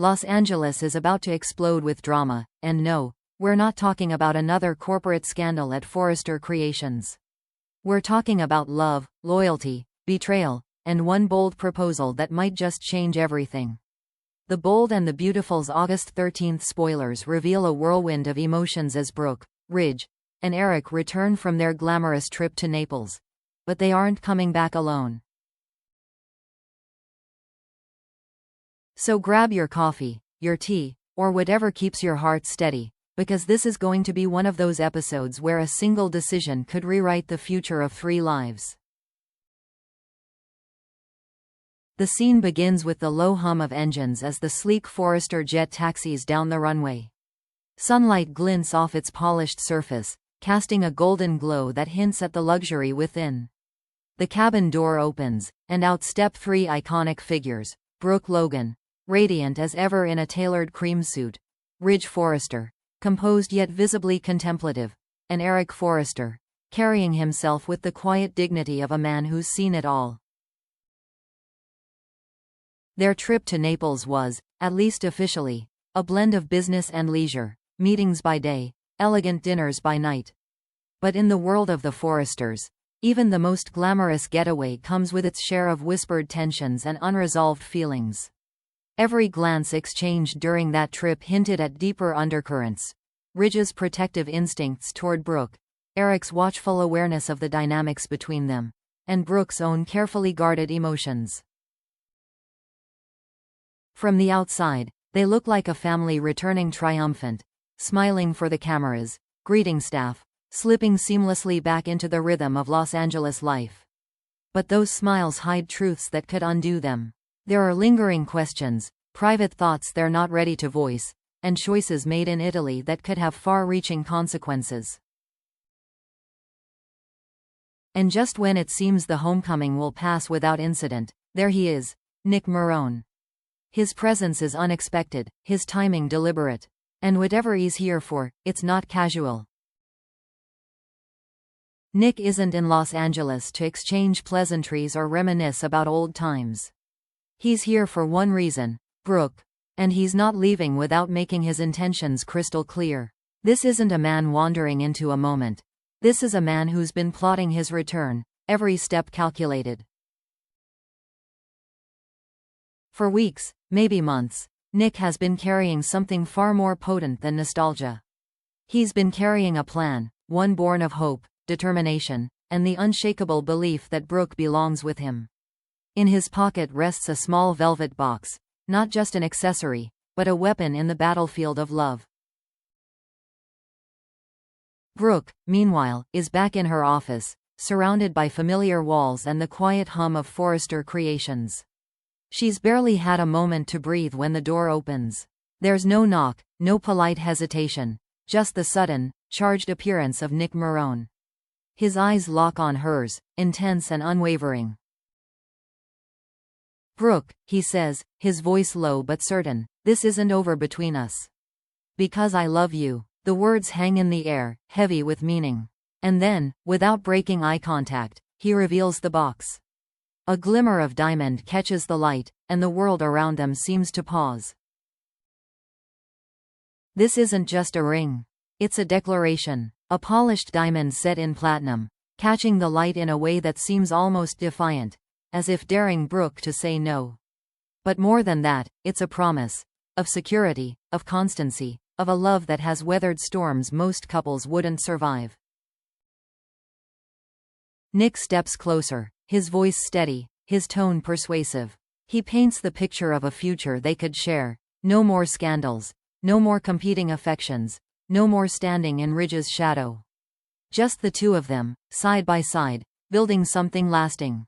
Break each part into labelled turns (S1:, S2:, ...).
S1: Los Angeles is about to explode with drama, and no, we're not talking about another corporate scandal at Forrester Creations. We're talking about love, loyalty, betrayal, and one bold proposal that might just change everything. The Bold and the Beautiful's August 13th spoilers reveal a whirlwind of emotions as Brooke, Ridge, and Eric return from their glamorous trip to Naples. But they aren't coming back alone. So grab your coffee, your tea, or whatever keeps your heart steady, because this is going to be one of those episodes where a single decision could rewrite the future of 3 lives. The scene begins with the low hum of engines as the sleek Forrester jet taxis down the runway. Sunlight glints off its polished surface, casting a golden glow that hints at the luxury within. The cabin door opens, and out step 3 iconic figures: Brooke Logan, radiant as ever in a tailored cream suit; Ridge Forrester, composed yet visibly contemplative; and Eric Forrester, carrying himself with the quiet dignity of a man who's seen it all. Their trip to Naples was, at least officially, a blend of business and leisure, meetings by day, elegant dinners by night. But in the world of the Forresters, even the most glamorous getaway comes with its share of whispered tensions and unresolved feelings. Every glance exchanged during that trip hinted at deeper undercurrents: Ridge's protective instincts toward Brooke, Eric's watchful awareness of the dynamics between them, and Brooke's own carefully guarded emotions. From the outside, they look like a family returning triumphant, smiling for the cameras, greeting staff, slipping seamlessly back into the rhythm of Los Angeles life. But those smiles hide truths that could undo them. There are lingering questions, private thoughts they're not ready to voice, and choices made in Italy that could have far-reaching consequences. And just when it seems the homecoming will pass without incident, there he is, Nick Marone. His presence is unexpected, his timing deliberate. And whatever he's here for, it's not casual. Nick isn't in Los Angeles to exchange pleasantries or reminisce about old times. He's here for one reason: Brooke. And he's not leaving without making his intentions crystal clear. This isn't a man wandering into a moment. This is a man who's been plotting his return, every step calculated. For weeks, maybe months, Nick has been carrying something far more potent than nostalgia. He's been carrying a plan, one born of hope, determination, and the unshakable belief that Brooke belongs with him. In his pocket rests a small velvet box, not just an accessory, but a weapon in the battlefield of love. Brooke, meanwhile, is back in her office, surrounded by familiar walls and the quiet hum of Forrester Creations. She's barely had a moment to breathe when the door opens. There's no knock, no polite hesitation, just the sudden, charged appearance of Nick Marone. His eyes lock on hers, intense and unwavering. "Brooke," he says, his voice low but certain, "this isn't over between us. Because I love you." The words hang in the air, heavy with meaning. And then, without breaking eye contact, he reveals the box. A glimmer of diamond catches the light, and the world around them seems to pause. This isn't just a ring. It's a declaration. A polished diamond set in platinum, catching the light in a way that seems almost defiant, as if daring Brooke to say no. But more than that, it's a promise. Of security, of constancy, of a love that has weathered storms most couples wouldn't survive. Nick steps closer, his voice steady, his tone persuasive. He paints the picture of a future they could share. No more scandals, no more competing affections, no more standing in Ridge's shadow. Just the two of them, side by side, building something lasting.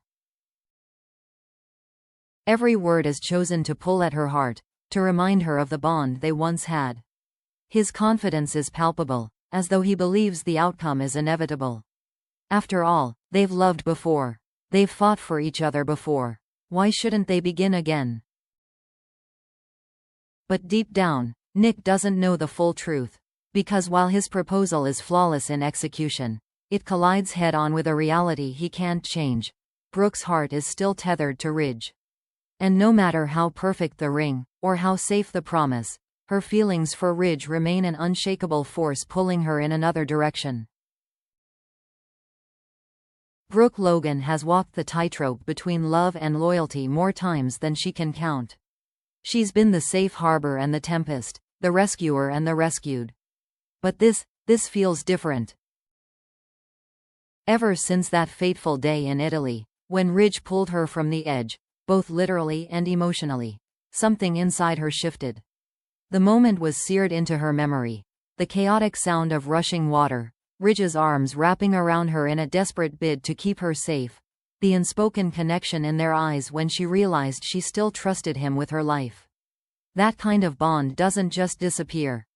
S1: Every word is chosen to pull at her heart, to remind her of the bond they once had. His confidence is palpable, as though he believes the outcome is inevitable. After all, they've loved before. They've fought for each other before. Why shouldn't they begin again? But deep down, Nick doesn't know the full truth. Because while his proposal is flawless in execution, it collides head-on with a reality he can't change. Brooke's heart is still tethered to Ridge. And no matter how perfect the ring, or how safe the promise, her feelings for Ridge remain an unshakable force pulling her in another direction. Brooke Logan has walked the tightrope between love and loyalty more times than she can count. She's been the safe harbor and the tempest, the rescuer and the rescued. But this feels different. Ever since that fateful day in Italy, when Ridge pulled her from the edge, both literally and emotionally, something inside her shifted. The moment was seared into her memory. The chaotic sound of rushing water, Ridge's arms wrapping around her in a desperate bid to keep her safe, the unspoken connection in their eyes when she realized she still trusted him with her life. That kind of bond doesn't just disappear.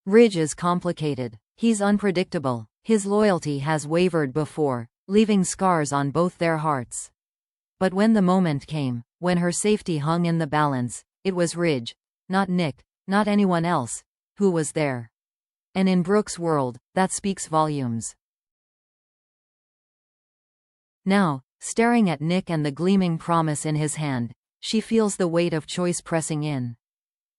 S1: Ridge is complicated. He's unpredictable. His loyalty has wavered before, leaving scars on both their hearts. But when the moment came, when her safety hung in the balance, it was Ridge, not Nick, not anyone else, who was there. And in Brooke's world, that speaks volumes. Now, staring at Nick and the gleaming promise in his hand, she feels the weight of choice pressing in.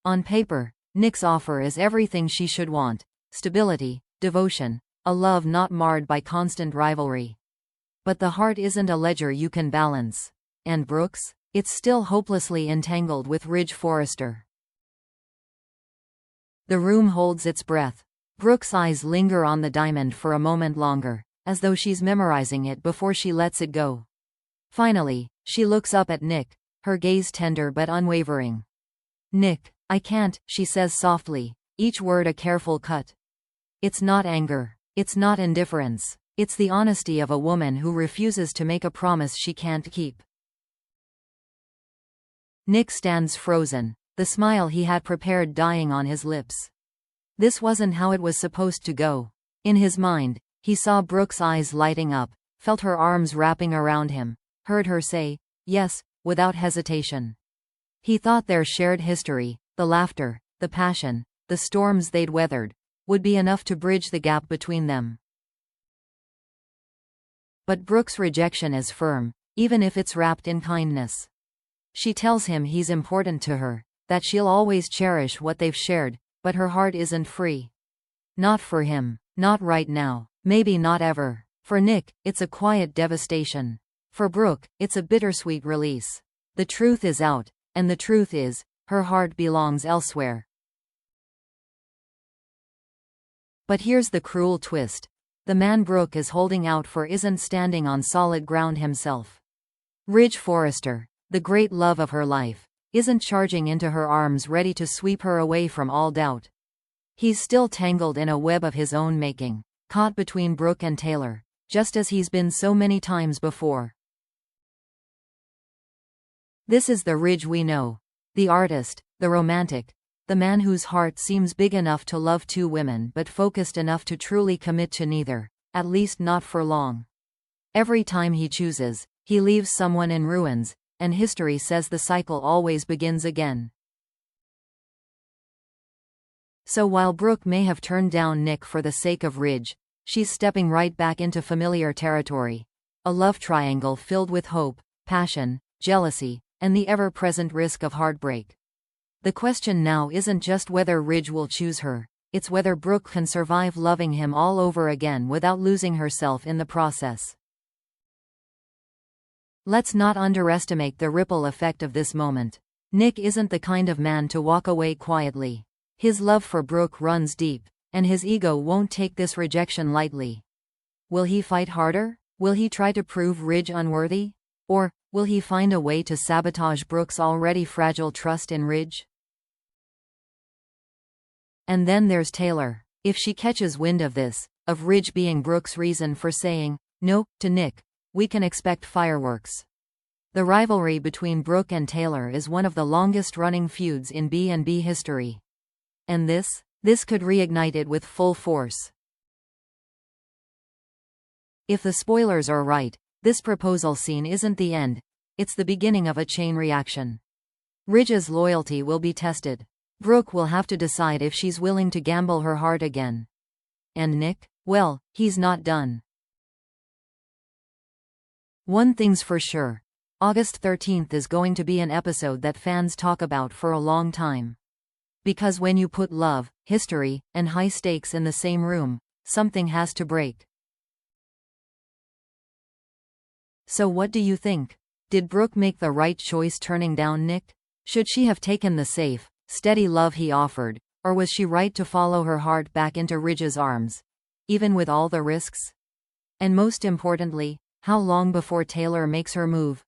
S1: On paper, Nick's offer is everything she should want: stability, devotion, a love not marred by constant rivalry. But the heart isn't a ledger you can balance. And Brooke's? It's still hopelessly entangled with Ridge Forrester. The room holds its breath. Brooke's eyes linger on the diamond for a moment longer, as though she's memorizing it before she lets it go. Finally, she looks up at Nick, her gaze tender but unwavering. "Nick, I can't," she says softly, each word a careful cut. It's not anger. It's not indifference. It's the honesty of a woman who refuses to make a promise she can't keep. Nick stands frozen, the smile he had prepared dying on his lips. This wasn't how it was supposed to go. In his mind, he saw Brooke's eyes lighting up, felt her arms wrapping around him, heard her say, yes, without hesitation. He thought their shared history, the laughter, the passion, the storms they'd weathered, would be enough to bridge the gap between them. But Brooke's rejection is firm, even if it's wrapped in kindness. She tells him he's important to her, that she'll always cherish what they've shared, but her heart isn't free. Not for him, not right now, maybe not ever. For Nick, it's a quiet devastation. For Brooke, it's a bittersweet release. The truth is out, and the truth is, her heart belongs elsewhere. But here's the cruel twist. The man Brooke is holding out for isn't standing on solid ground himself. Ridge Forrester, the great love of her life, isn't charging into her arms ready to sweep her away from all doubt. He's still tangled in a web of his own making, caught between Brooke and Taylor, just as he's been so many times before. This is the Ridge we know. The artist, the romantic, the man whose heart seems big enough to love two women but focused enough to truly commit to neither, at least not for long. Every time he chooses, he leaves someone in ruins, and history says the cycle always begins again. So while Brooke may have turned down Nick for the sake of Ridge, she's stepping right back into familiar territory. A love triangle filled with hope, passion, jealousy, and the ever-present risk of heartbreak. The question now isn't just whether Ridge will choose her, it's whether Brooke can survive loving him all over again without losing herself in the process. Let's not underestimate the ripple effect of this moment. Nick isn't the kind of man to walk away quietly. His love for Brooke runs deep, and his ego won't take this rejection lightly. Will he fight harder? Will he try to prove Ridge unworthy? Or will he find a way to sabotage Brooke's already fragile trust in Ridge? And then there's Taylor. If she catches wind of this, of Ridge being Brooke's reason for saying no to Nick, we can expect fireworks. The rivalry between Brooke and Taylor is one of the longest-running feuds in B&B history. And this could reignite it with full force. If the spoilers are right, this proposal scene isn't the end, it's the beginning of a chain reaction. Ridge's loyalty will be tested. Brooke will have to decide if she's willing to gamble her heart again. And Nick? Well, he's not done. One thing's for sure. August 13th is going to be an episode that fans talk about for a long time. Because when you put love, history, and high stakes in the same room, something has to break. So what do you think? Did Brooke make the right choice turning down Nick? Should she have taken the safe, steady love he offered, or was she right to follow her heart back into Ridge's arms? Even with all the risks? And most importantly, how long before Taylor makes her move?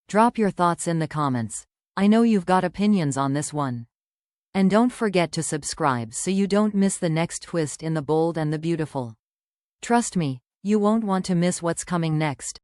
S1: Drop your thoughts in the comments. I know you've got opinions on this one. And don't forget to subscribe so you don't miss the next twist in The Bold and the Beautiful. Trust me, you won't want to miss what's coming next.